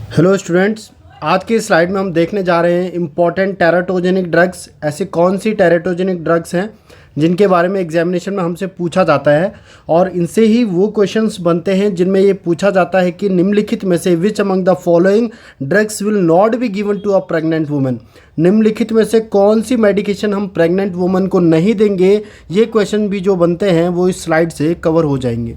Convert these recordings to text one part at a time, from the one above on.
Hello students, आज के slide में हम देखने जा रहे हैं इम्पॉर्टेंट टेराटोजेनिक ड्रग्स। ऐसे कौन सी टेराटोजेनिक ड्रग्स हैं जिनके बारे में एग्जामिनेशन में हमसे पूछा जाता है और इनसे ही वो क्वेश्चंस बनते हैं जिनमें ये पूछा जाता है कि निम्नलिखित में से which among the following drugs will not be given to a pregnant woman. निम्नलिखित में से कौन सी मेडिकेशन हम प्रेग्नेंट वुमन को नहीं देंगे, ये क्वेश्चन भी जो बनते हैं वो इस स्लाइड से कवर हो जाएंगे।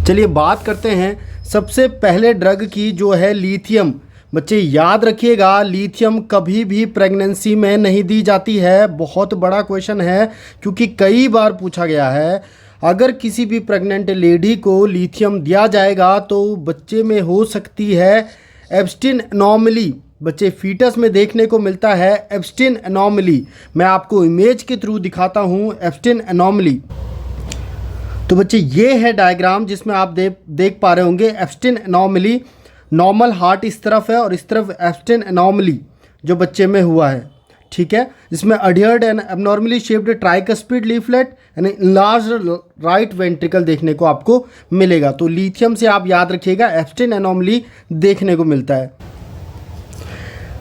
चलिए बात करते हैं सबसे पहले ड्रग की, जो है लिथियम। बच्चे याद रखिएगा, लिथियम कभी भी प्रेगनेंसी में नहीं दी जाती है। बहुत बड़ा क्वेश्चन है क्योंकि कई बार पूछा गया है। अगर किसी भी प्रेग्नेंट लेडी को लिथियम दिया जाएगा तो बच्चे में हो सकती है एब्स्टिन एनॉमली। बच्चे फीटस में देखने को मिलता है एब्स्टिन एनॉमली। मैं आपको इमेज के थ्रू दिखाता हूँ एब्स्टिन एनॉमली। तो बच्चे ये है डायग्राम जिसमें आप देख पा रहे होंगे एब्स्टिन एनॉमली। नॉर्मल हार्ट इस तरफ है और इस तरफ एब्स्टिन एनॉमली जो बच्चे में हुआ है, ठीक है। जिसमें adhered and abnormally shaped tricuspid leaflet and large right ventricle देखने को आपको मिलेगा। तो लिथियम से आप याद रखिएगा एब्स्टिन एनॉमली देखने को मिलता है।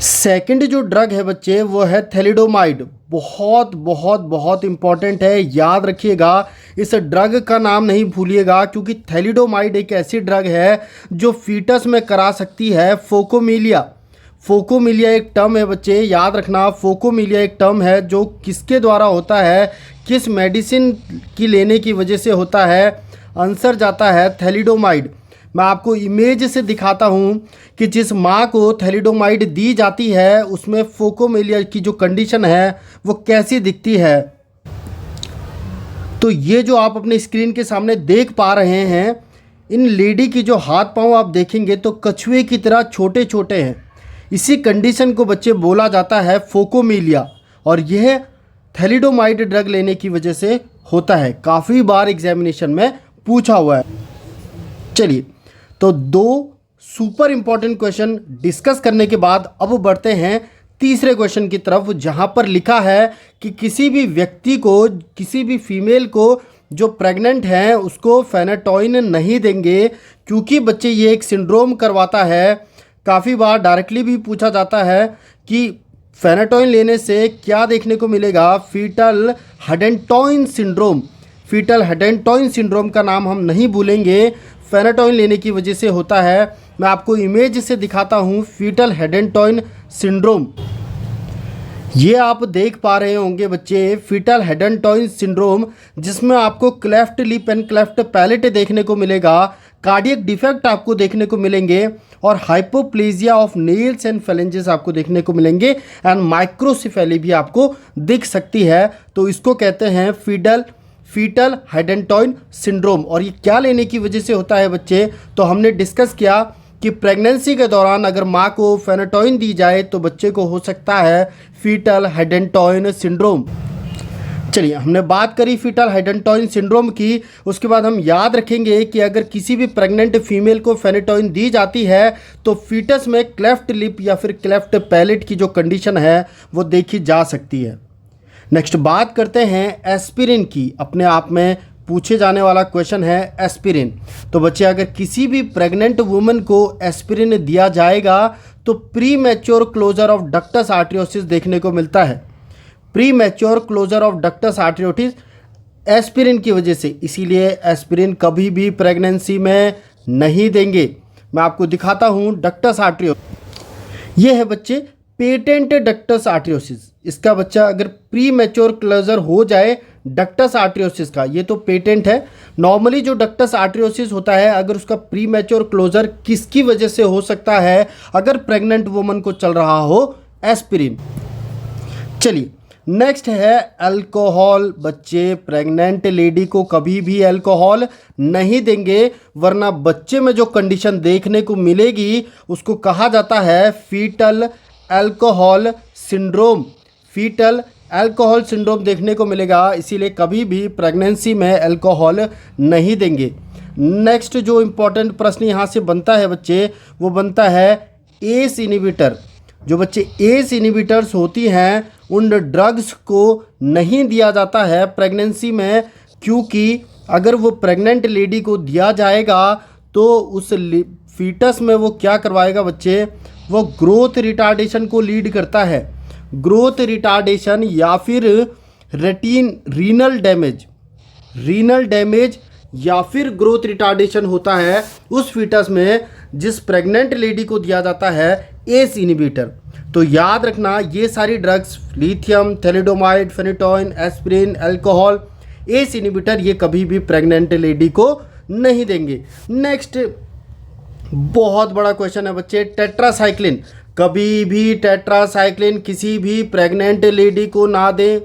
सेकंड जो ड्रग है बच्चे वो है थैलिडोमाइड। बहुत बहुत बहुत इंपॉर्टेंट है, याद रखिएगा। इस ड्रग का नाम नहीं भूलिएगा क्योंकि थैलिडोमाइड एक ऐसी ड्रग है जो फीटस में करा सकती है फोकोमिलिया। फोकोमिलिया एक टर्म है बच्चे, याद रखना। फोकोमिलिया एक टर्म है जो किसके द्वारा होता है, किस मेडिसिन की लेने की वजह से होता है। आंसर जाता है थैलिडोमाइड। मैं आपको इमेज से दिखाता हूं कि जिस माँ को थैलिडोमाइड दी जाती है उसमें फोकोमिलिया की जो कंडीशन है वो कैसी दिखती है। तो ये जो आप अपने स्क्रीन के सामने देख पा रहे हैं, इन लेडी की जो हाथ पांव आप देखेंगे तो कछुए की तरह छोटे छोटे हैं। इसी कंडीशन को बच्चे बोला जाता है फोकोमिलिया और यह थैलिडोमाइड ड्रग लेने की वजह से होता है। काफ़ी बार एग्जामिनेशन में पूछा हुआ है। चलिए, तो दो सुपर इंपॉर्टेंट क्वेश्चन डिस्कस करने के बाद अब बढ़ते हैं तीसरे क्वेश्चन की तरफ, जहां पर लिखा है कि किसी भी व्यक्ति को, किसी भी फीमेल को जो प्रेग्नेंट हैं उसको फेनेटोइन नहीं देंगे क्योंकि बच्चे ये एक सिंड्रोम करवाता है। काफ़ी बार डायरेक्टली भी पूछा जाता है कि फेनेटोइन लेने से क्या देखने को मिलेगा, फीटल हडेंटोइन सिंड्रोम। फीटल हडेंटोइन सिंड्रोम का नाम हम नहीं भूलेंगे, फेनेटोइन लेने की वजह से होता है। मैं आपको इमेज से दिखाता हूँ फीटल हेडेंटोइन सिंड्रोम। ये आप देख पा रहे होंगे बच्चे फीटल हेडेंटोइन सिंड्रोम, जिसमें आपको cleft lip and cleft palate देखने को मिलेगा, कार्डियक डिफेक्ट आपको देखने को मिलेंगे और hypoplasia of nails and phalanges आपको देखने को मिलेंगे एंड माइक्रोसिफेली भी आपको दिख सकती है। तो इसको कहते हैं फीटल हेडेंटोइन सिंड्रोम। और ये क्या लेने की वजह से होता है बच्चे, तो हमने डिस्कस किया कि प्रेगनेंसी के दौरान अगर माँ को फेनेटोइन दी जाए तो बच्चे को हो सकता है फीटल हेडेंटोइन सिंड्रोम। चलिए, हमने बात करी फीटल हेडेंटोइन सिंड्रोम की। उसके बाद हम याद रखेंगे कि अगर किसी भी प्रेग्नेंट फीमेल को फेनेटोइन दी जाती है तो फीटस में क्लेफ्ट लिप या फिर क्लेफ्ट पैलेट की जो कंडीशन है वो देखी जा सकती है। नेक्स्ट बात करते हैं एस्पिरिन की। अपने आप में पूछे जाने वाला क्वेश्चन है एस्पिरिन। तो बच्चे, अगर किसी भी प्रेग्नेंट वुमन को एस्पिरिन दिया जाएगा तो premature closure of ductus arteriosus देखने को मिलता है। Premature closure of ductus arteriosus aspirin की वजह से, इसीलिए एस्पिरिन कभी भी प्रेगनेंसी में नहीं देंगे। मैं आपको दिखाता हूँ डक्टस आर्टरियोसिस। ये है बच्चे पेटेंट डक्टस आर्टरियोसिस। इसका बच्चा अगर प्री मैच्योर क्लोजर हो जाए डक्टस आर्टरियोसिस का, ये तो पेटेंट है। नॉर्मली जो डक्टस आर्टरियोसिस होता है अगर उसका प्री मैच्योर क्लोजर किसकी वजह से हो सकता है, अगर प्रेग्नेंट वुमन को चल रहा हो एस्पिरिन। चलिए, नेक्स्ट है अल्कोहल। बच्चे, प्रेग्नेंट लेडी को कभी भी अल्कोहल नहीं देंगे, वरना बच्चे में जो कंडीशन देखने को मिलेगी उसको कहा जाता है fetal alcohol syndrome. Fetal alcohol syndrome देखने को मिलेगा, इसीलिए कभी भी प्रेगनेंसी में अल्कोहल नहीं देंगे। नेक्स्ट जो इम्पोर्टेंट प्रश्न यहाँ से बनता है बच्चे, वो बनता है एस इनिबिटर। जो बच्चे एस इनिबिटर्स होती हैं उन ड्रग्स को नहीं दिया जाता है प्रेगनेंसी में, क्योंकि अगर वो प्रेग्नेंट लेडी को दिया जाएगा तो उस फीटस में वो क्या करवाएगा बच्चे, वो ग्रोथ रिटार्डेशन को लीड करता है। ग्रोथ रिटार्डेशन या फिर रीनल डैमेज या फिर ग्रोथ रिटार्डेशन होता है उस फीटस में जिस प्रेग्नेंट लेडी को दिया जाता है एस इनहिबिटर। तो याद रखना ये सारी drugs lithium, thalidomide, phenytoin, aspirin, alcohol, ACE inhibitor ये कभी भी प्रेग्नेंट लेडी को नहीं देंगे। नेक्स्ट बहुत बड़ा क्वेश्चन है बच्चे, टेट्रासाइक्लिन। कभी भी टेट्रासाइक्लिन किसी भी प्रेग्नेंट लेडी को ना दें।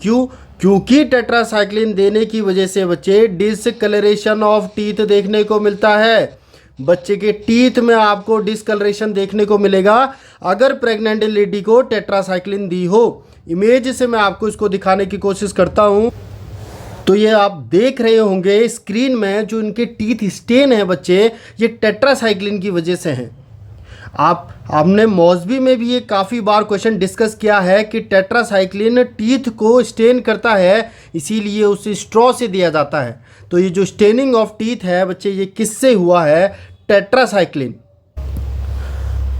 क्यों? क्योंकि टेट्रासाइक्लिन देने की वजह से बच्चे डिसकलरेशन ऑफ टीथ देखने को मिलता है। बच्चे के टीथ में आपको डिसकलरेशन देखने को मिलेगा अगर प्रेग्नेंट लेडी को टेट्रासाइक्लिन दी हो। इमेज से मैं आपको इसको दिखाने की कोशिश करता हूं। तो ये आप देख रहे होंगे स्क्रीन में जो इनके टीथ स्टेन है बच्चे, ये टेट्रासाइक्लिन की वजह से हैं। आपने मौसबी में भी ये काफ़ी बार क्वेश्चन डिस्कस किया है कि टेट्रासाइक्लिन टीथ को स्टेन करता है, इसीलिए उसे स्ट्रॉ से दिया जाता है। तो ये जो स्टेनिंग ऑफ टीथ है बच्चे, ये किससे हुआ है? टेट्रासाइक्लिन।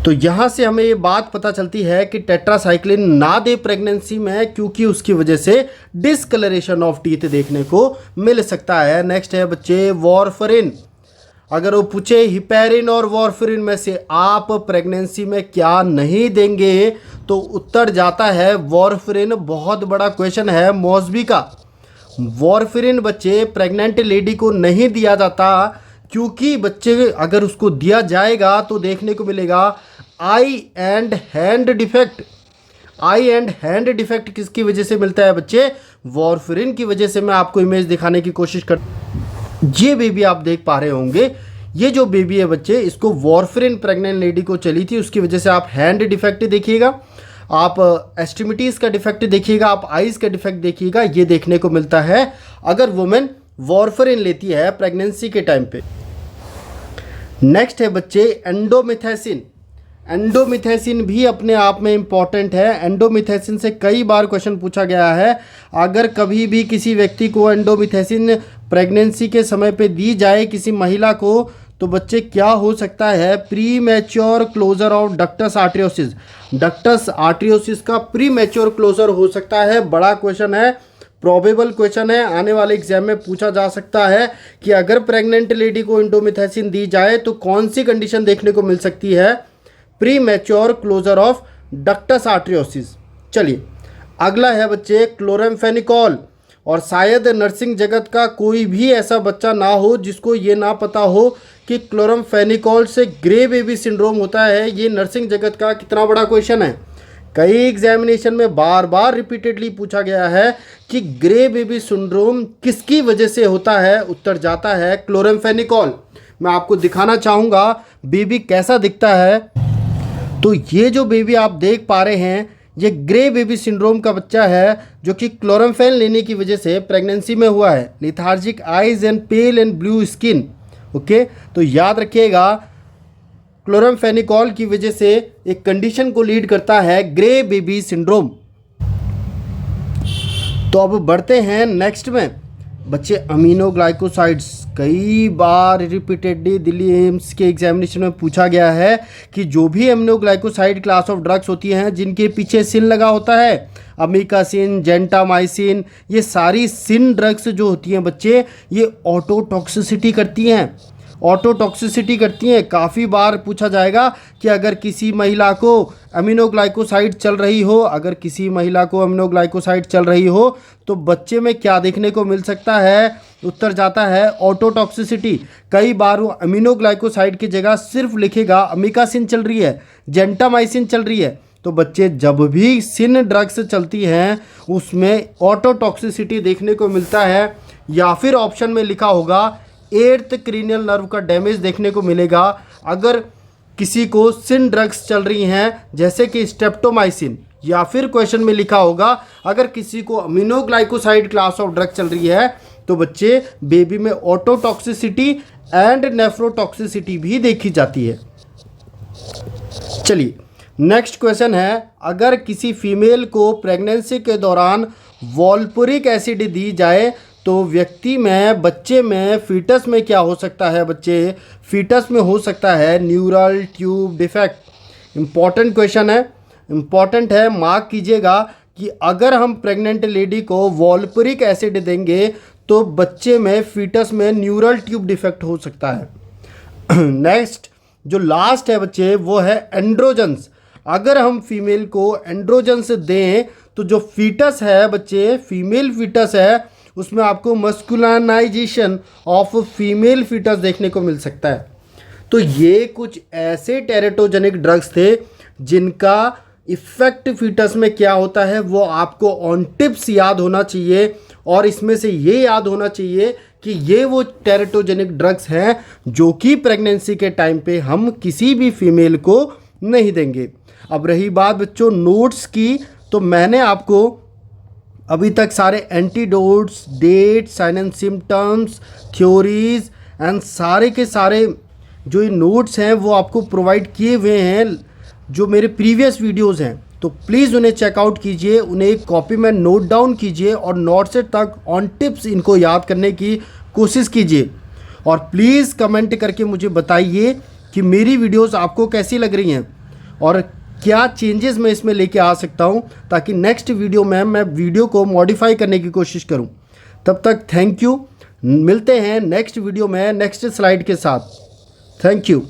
तो यहाँ से हमें ये बात पता चलती है कि टेट्रासाइक्लिन ना दे प्रेगनेंसी में, क्योंकि उसकी वजह से डिसकलरेशन ऑफ टीथ देखने को मिल सकता है। नेक्स्ट है बच्चे वॉरफरिन। अगर वो पूछे हिपैरिन और वॉरफरिन में से आप प्रेगनेंसी में क्या नहीं देंगे, तो उत्तर जाता है वॉरफरिन। बहुत बड़ा क्वेश्चन है मौसबी का। वॉरफरिन बच्चे प्रेग्नेंट लेडी को नहीं दिया जाता, क्योंकि बच्चे अगर उसको दिया जाएगा तो देखने को मिलेगा eye and hand defect. Eye and hand defect किसकी वजह से मिलता है बच्चे? वॉरफरिन की वजह से। मैं आपको इमेज दिखाने की कोशिश कर, ये बेबी आप देख पा रहे होंगे, ये जो बेबी है बच्चे, इसको वॉरफरिन प्रेग्नेंट लेडी को चली थी, उसकी वजह से आप हैंड डिफेक्ट देखिएगा, आप एक्सट्रीमिटीज़ का डिफेक्ट देखिएगा, आप आइज़ का डिफेक्ट देखिएगा। ये देखने को मिलता है अगर वुमेन वॉरफरिन लेती है प्रेगनेंसी के टाइम पे। नेक्स्ट है बच्चे एंडोमिथाइसिन। एंडोमिथाइसिन भी अपने आप में इम्पॉर्टेंट है। एंडोमिथाइसिन से कई बार क्वेश्चन पूछा गया है। अगर कभी भी किसी व्यक्ति को एंडोमिथाइसिन प्रेगनेंसी के समय पे दी जाए किसी महिला को, तो बच्चे क्या हो सकता है? Premature closure of ductus arteriosus. Ductus arteriosus का प्री मैच्योर क्लोजर हो सकता है। बड़ा क्वेश्चन है, प्रोबेबल क्वेश्चन है, आने वाले एग्जाम में पूछा जा सकता है कि अगर प्रेग्नेंट लेडी को एंडोमिथाइसिन दी जाए तो कौन सी कंडीशन देखने को मिल सकती है? Premature closure of ductus arteriosus. चलिए अगला है बच्चे क्लोरामफेनिकॉल। और शायद नर्सिंग जगत का कोई भी ऐसा बच्चा ना हो जिसको ये ना पता हो कि क्लोरामफेनिकॉल से ग्रे बेबी सिंड्रोम होता है। ये नर्सिंग जगत का कितना बड़ा क्वेश्चन है। कई एग्जामिनेशन में बार बार रिपीटेडली पूछा गया है कि ग्रे बेबी सिंड्रोम किसकी वजह से होता है? उत्तर जाता है क्लोरामफेनिकॉल। मैं आपको दिखाना चाहूँगा बेबी कैसा दिखता है। तो ये जो बेबी आप देख पा रहे हैं, ये ग्रे बेबी सिंड्रोम का बच्चा है जो कि क्लोरामफेन लेने की वजह से प्रेगनेंसी में हुआ है। Lethargic eyes and pale and blue skin. Okay, तो याद रखिएगा क्लोरामफेनिकॉल की वजह से एक कंडीशन को लीड करता है ग्रे बेबी सिंड्रोम। तो अब बढ़ते हैं नेक्स्ट में बच्चे अमीनोग्लाइकोसाइड्स। कई बार रिपीटेडली दिल्ली एम्स के एग्जामिनेशन में पूछा गया है कि जो भी अमीनोग्लाइकोसाइड क्लास ऑफ ड्रग्स होती हैं जिनके पीछे सिन लगा होता है, अमीकासिन, जेंटामाइसिन, ये सारी सिन ड्रग्स जो होती हैं बच्चे, ये ऑटोटॉक्सिसिटी करती हैं। ऑटोटॉक्सिसिटी करती हैं। काफ़ी बार पूछा जाएगा कि अगर किसी महिला को अमीनोग्लाइकोसाइड चल रही हो, तो बच्चे में क्या देखने को मिल सकता है? उत्तर जाता है ऑटोटॉक्सिसिटी। कई बार वो अमीनोग्लाइकोसाइड की जगह सिर्फ लिखेगा अमीकासिन चल रही है, जेंटामाइसिन चल रही है। तो बच्चे जब भी सिन ड्रग्स चलती हैं उसमें ऑटोटॉक्सिसिटी देखने को मिलता है। या फिर ऑप्शन में लिखा होगा 8th क्रीनियल नर्व का डैमेज देखने को मिलेगा अगर किसी को सिन ड्रग्स चल रही हैं जैसे कि स्ट्रेप्टोमाइसिन। या फिर क्वेश्चन में लिखा होगा अगर किसी को अमीनोग्लाइकोसाइड क्लास ऑफ ड्रग चल रही है, तो बच्चे बेबी में ऑटोटॉक्सिसिटी एंड नेफ्रोटॉक्सिसिटी भी देखी जाती है। चलिए नेक्स्ट क्वेश्चन है, अगर किसी फीमेल को प्रेगनेंसी के दौरान वॉल्पुरिक एसिड दी जाए तो व्यक्ति में, बच्चे में, फीटस में क्या हो सकता है बच्चे? फीटस में हो सकता है neural tube defect. Important question है, इम्पॉर्टेंट है, मार्क कीजिएगा कि अगर हम प्रेग्नेंट लेडी को वॉल्परिक एसिड देंगे तो बच्चे में, फीटस में न्यूरल ट्यूब डिफेक्ट हो सकता है। नेक्स्ट जो लास्ट है बच्चे वो है एंड्रोजन्स। अगर हम फीमेल को एंड्रोजन्स दें तो जो फीटस है बच्चे, फीमेल फीटस है, उसमें आपको मस्कुलानाइजेशन ऑफ फीमेल फीटस देखने को मिल सकता है। तो ये कुछ ऐसे टेरेटोजेनिक ड्रग्स थे जिनका इफेक्ट फीटस में क्या होता है वो आपको ऑन टिप्स याद होना चाहिए, और इसमें से ये याद होना चाहिए कि ये वो टेरेटोजेनिक ड्रग्स हैं जो कि प्रेगनेंसी के टाइम पे हम किसी भी फीमेल को नहीं देंगे। अब रही बात बच्चों नोट्स की, तो मैंने आपको अभी तक सारे antidotes, date, sign and symptoms, theories and सारे के सारे जो ये नोट्स हैं वो आपको प्रोवाइड किए हुए हैं जो मेरे प्रीवियस वीडियोस हैं। तो प्लीज़ उन्हें चेकआउट कीजिए, उन्हें एक कॉपी में नोट डाउन कीजिए और नोट से तक ऑन टिप्स इनको याद करने की कोशिश कीजिए। और प्लीज़ कमेंट करके मुझे बताइए कि मेरी वीडियोस आपको कैसी लग रही हैं और क्या चेंजेस मैं इसमें लेके आ सकता हूं, ताकि नेक्स्ट वीडियो में मैं वीडियो को मॉडिफाई करने की कोशिश करूं। तब तक थैंक यू, मिलते हैं नेक्स्ट वीडियो में नेक्स्ट स्लाइड के साथ। Thank you.